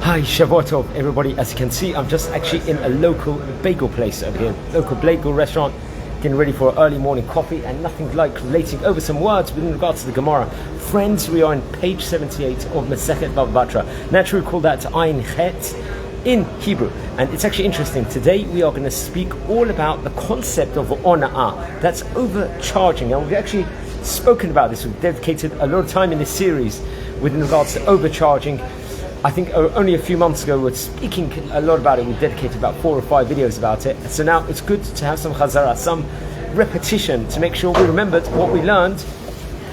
Hi, Shavuot Tov, everybody. As you can see, I'm just actually in a local bagel place over here, local bagel restaurant, getting ready for an early morning coffee, and nothing like relating over some words with regards to the Gemara. Friends, we are on page 78 of Masechet Bava Batra. Naturally, we call that Ayin Chet in Hebrew, and it's actually interesting. Today we are going to speak all about the concept of ona'ah, that's overcharging, and we've actually spoken about this. We've dedicated a lot of time in this series with regards to overcharging. I think only a few months ago we were speaking a lot about it. We dedicated about 4 or 5 videos about it. So now it's good to have some chazara, some repetition, to make sure we remembered what we learned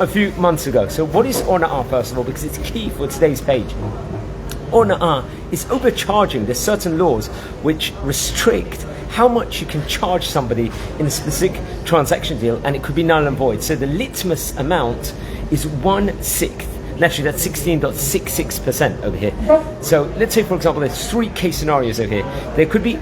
a few months ago. So what is ona'ah, first of all, because it's key for today's page. Ona'ah is overcharging. There's certain laws which restrict how much you can charge somebody in a specific transaction deal, and it could be null and void. So the litmus amount is 1/6. Naturally, that's 16.66% over here. So let's say, for example, there's 3 case scenarios over here. There could be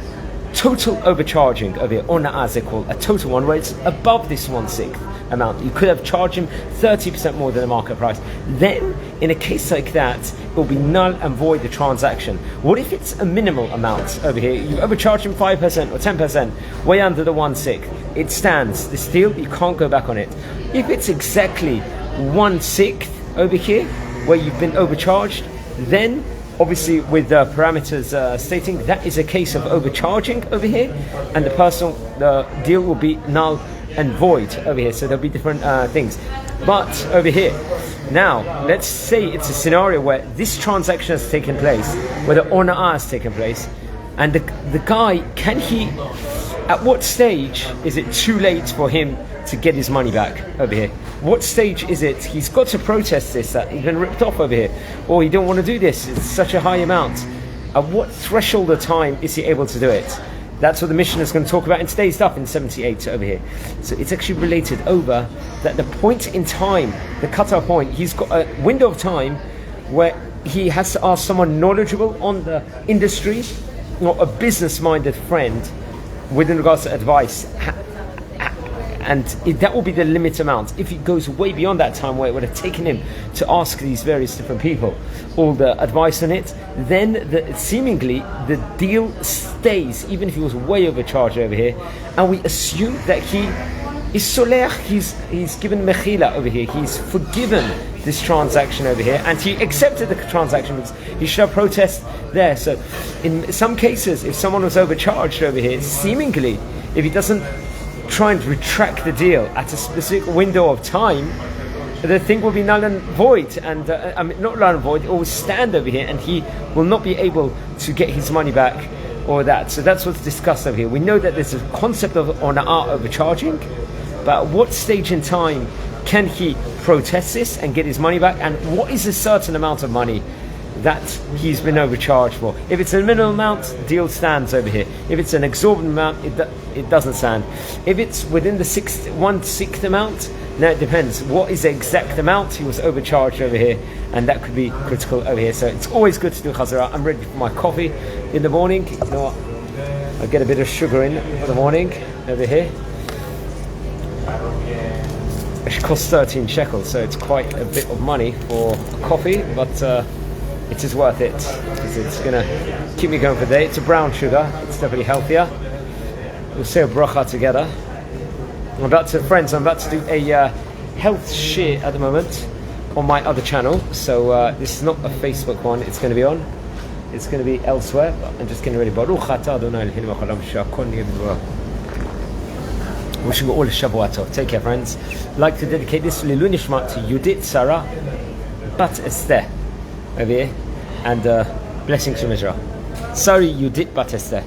total overcharging over here, ona'ah as they call, a total one where it's above this 1/6 amount. You could have charged him 30% more than the market price. Then, in a case like that, it will be null and void the transaction. What if it's a minimal amount over here? You overcharge him 5% or 10%, way under the 1/6. It stands. This deal, you can't go back on it. If it's exactly 1/6 over here, where you've been overcharged, then obviously with the parameters stating that is a case of overcharging over here, and the deal will be null and void over here. So there'll be different things. But over here, now let's say it's a scenario where this transaction has taken place, where the ona'ah has taken place, and the guy, at what stage is it too late for him to get his money back over here? What stage is it he's got to protest this, that he's been ripped off over here, or he don't want to do this, it's such a high amount? At what threshold of time is he able to do it? That's what the Mishnah is going to talk about in today's stuff in 78 over here. So it's actually related over that the point in time, the cut-off point, he's got a window of time where he has to ask someone knowledgeable on the industry, or a business-minded friend with regards to advice, and that will be the limit amount. If it goes way beyond that time, where it would have taken him to ask these various different people all the advice on it, then seemingly the deal stays, even if he was way overcharged over here, and we assume that he is solech, he's given mechila over here, he's forgiven this transaction over here, and he accepted the transaction because he should have protest there. So in some cases, if someone was overcharged over here, seemingly, if he doesn't try and retract the deal at a specific window of time, the thing will be null and void, and not null and void, it will stand over here, and he will not be able to get his money back or that. So that's what's discussed over here. We know that there's a concept of ona'ah, overcharging, but at what stage in time can he protest this and get his money back, and what is a certain amount of money that he's been overcharged for? If it's a minimal amount, deal stands over here. If it's an exorbitant amount, it doesn't stand. If it's within the 1/6 amount, now it depends. What is the exact amount he was overcharged over here? And that could be critical over here. So it's always good to do chazara. I'm ready for my coffee in the morning. You know what? I get a bit of sugar in for the morning over here. It costs 13 shekels, so it's quite a bit of money for a coffee, but it is worth it, because it's going to keep me going for the day. It's a brown sugar, it's definitely healthier. We'll say a bracha together. I'm about to do a health share at the moment on my other channel, so this is not a Facebook one it's going to be on, it's going to be elsewhere, but I'm just getting ready. Baruch atah Adonai Eloheinu melech haolam shehakol niyeh b'dvaro. Wishing you all a Shavuot Tov. Take care, friends. I'd like to dedicate this Lilu Nishmat to Yudit Sarah Bat Esther over here, and blessings from Israel. Sorry, Yudit Bat Esther.